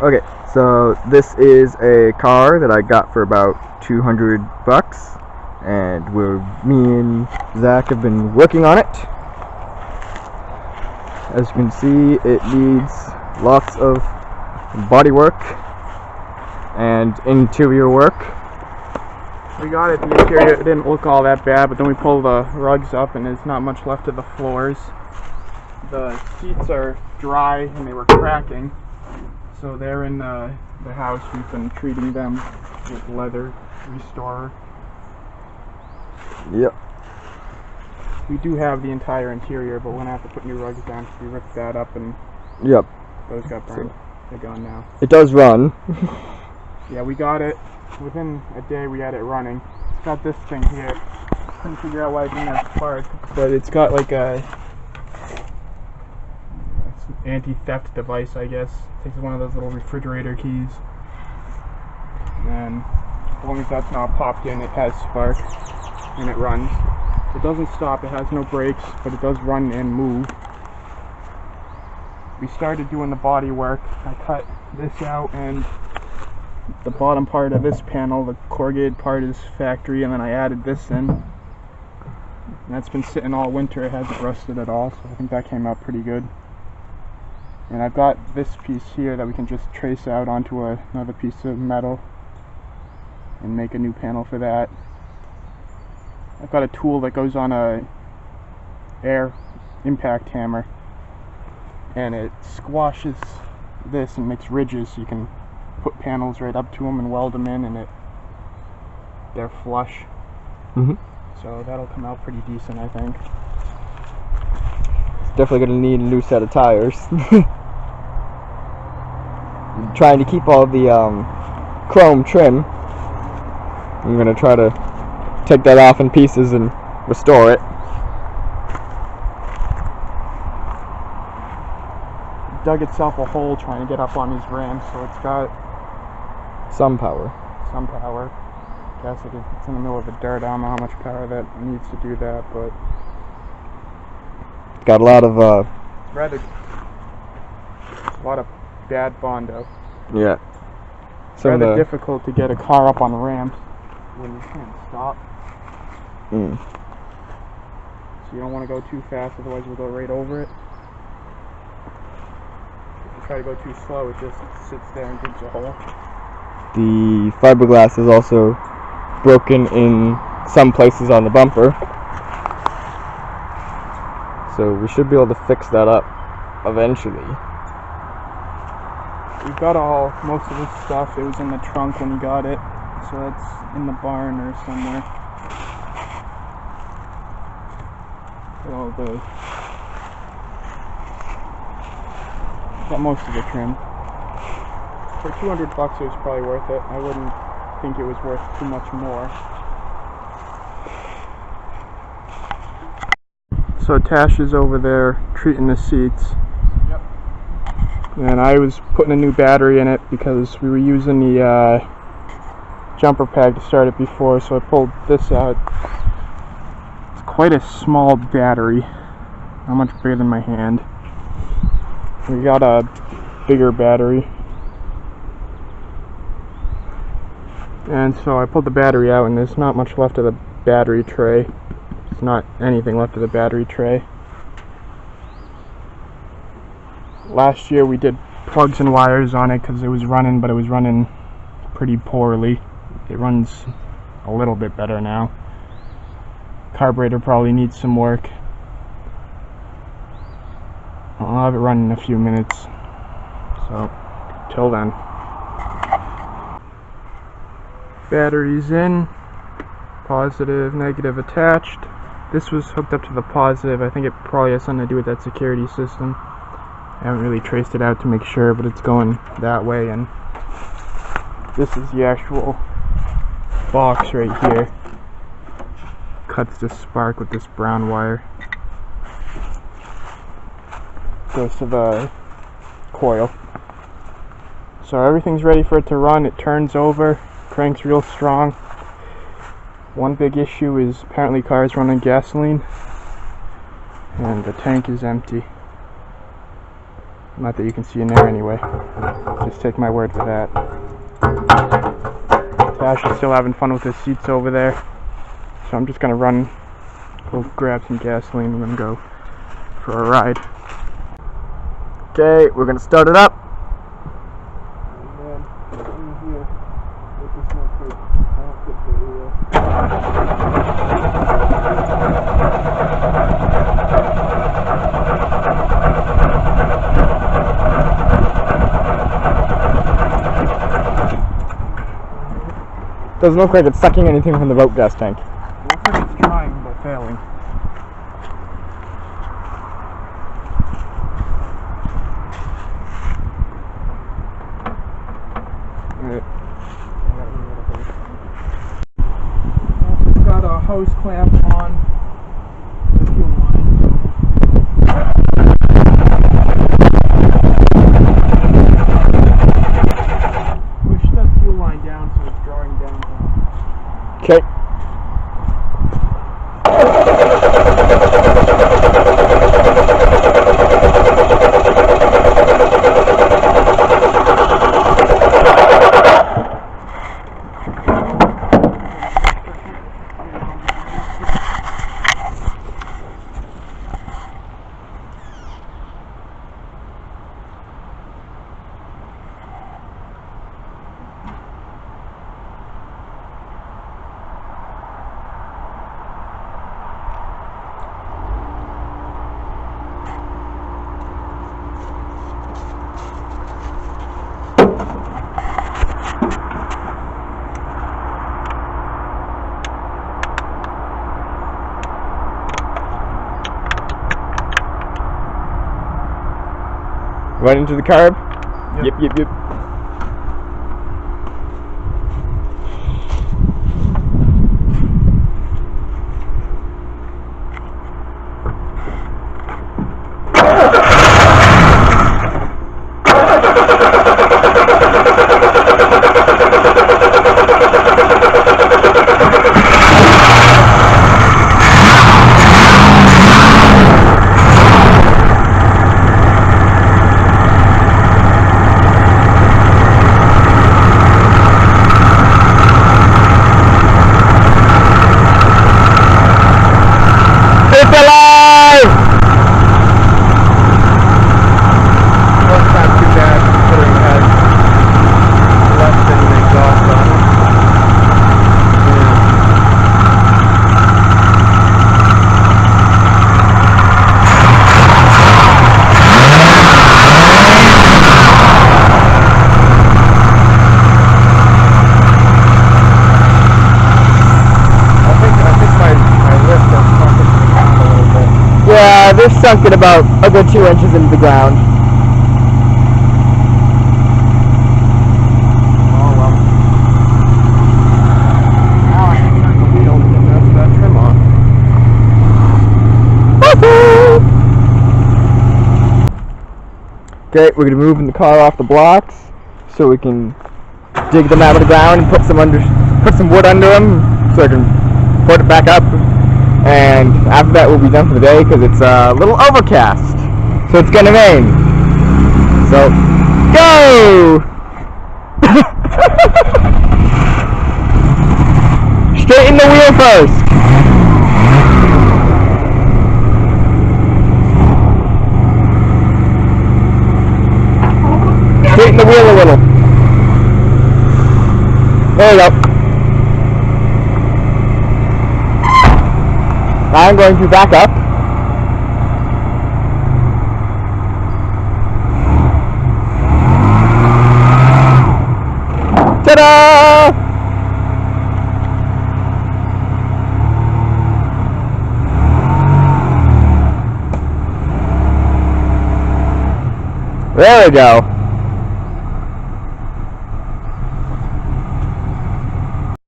Okay, so this is a car that I got for about 200 bucks, and me and Zach have been working on it. As you can see, it needs lots of body work and interior work. We got it, the interior didn't look all that bad, but then we pulled the rugs up and there's not much left of the floors. The seats are dry and they were cracking. So they're in the house. We've been treating them with leather restorer. Yep. We do have the entire interior, but we're going to have to put new rugs down because we ripped that up and Yep. those got burned. They're gone now. It does run. Yeah, we got it. Within a day we had it running. It's got this thing here. Couldn't figure out why it didn't have spark, but it's got like a anti-theft device, I guess. It takes one of those little refrigerator keys, and as long as that's not popped in, it has spark and it runs. It doesn't stop, it has no brakes, but it does run and move. We started doing the body work. I cut this out, and the bottom part of this panel, the corrugated part, is factory, and then I added this in. And that's been sitting all winter. It hasn't rusted at all, so I think that came out pretty good. And I've got this piece here that we can just trace out onto another piece of metal and make a new panel for that. I've got a tool that goes on a air impact hammer, and it squashes this and makes ridges so you can put panels right up to them and weld them in, and they're flush. So that'll come out pretty decent, I think. Definitely going to need a new set of tires. Trying to keep all the chrome trim. I'm going to try to take that off in pieces and restore it. It dug itself a hole trying to get up on these ramps, so it's got some power. Some power. I guess it's in the middle of the dirt. I don't know how much power that needs to do that, but got a lot of bad Bondo. Yeah. It's rather difficult to get a car up on ramps when you can't stop. So you don't want to go too fast, otherwise you'll go right over it. If you try to go too slow, it just sits there and digs a hole. The fiberglass is also broken in some places on the bumper. So we should be able to fix that up eventually. We've got most of this stuff. It was in the trunk when you got it, so that's in the barn or somewhere. Got most of the trim. For 200 bucks, it was probably worth it. I wouldn't think it was worth too much more. So Tash is over there treating the seats. Yep. And I was putting a new battery in it because we were using the jumper pad to start it before, so I pulled this out. It's quite a small battery, not much bigger than my hand. We got a bigger battery. And so I pulled the battery out, and there's not much left of the battery tray. There's not anything left of the battery tray. Last year we did plugs and wires on it because it was running, but it was running pretty poorly. It runs a little bit better now. Carburetor probably needs some work. I'll have it run in a few minutes. So, till then. Batteries in. Positive, negative attached. This was hooked up to the positive. I think it probably has something to do with that security system. I haven't really traced it out to make sure, but it's going that way, and this is the actual box right here. Cuts the spark with this brown wire. Goes to the coil. So everything's ready for it to run. It turns over, cranks real strong. One big issue is apparently cars run on gasoline, and the tank is empty. Not that you can see in there anyway. Just take my word for that. Tash is still having fun with his seats over there. So I'm just gonna go grab some gasoline and then go for a ride. Okay, we're gonna start it up. Doesn't look like it's sucking anything from the boat gas tank. It looks like it's trying but failing. We've got a hose clamp on the fuel line. Push the fuel line down so it's drawing down. Okay. Right into the carb? Yep. They're sunk at about a good 2 inches into the ground. Oh well. Now I can turn the wheel to get that trim on. Okay, we're gonna move the car off the blocks so we can dig them out of the ground and put some wood under them so I can put it back up. And after that we'll be done for the day because it's a little overcast, so it's gonna rain. So, go! Straighten the wheel first. Straighten the wheel a little. There you go. I'm going to back up. Ta-da! There we go.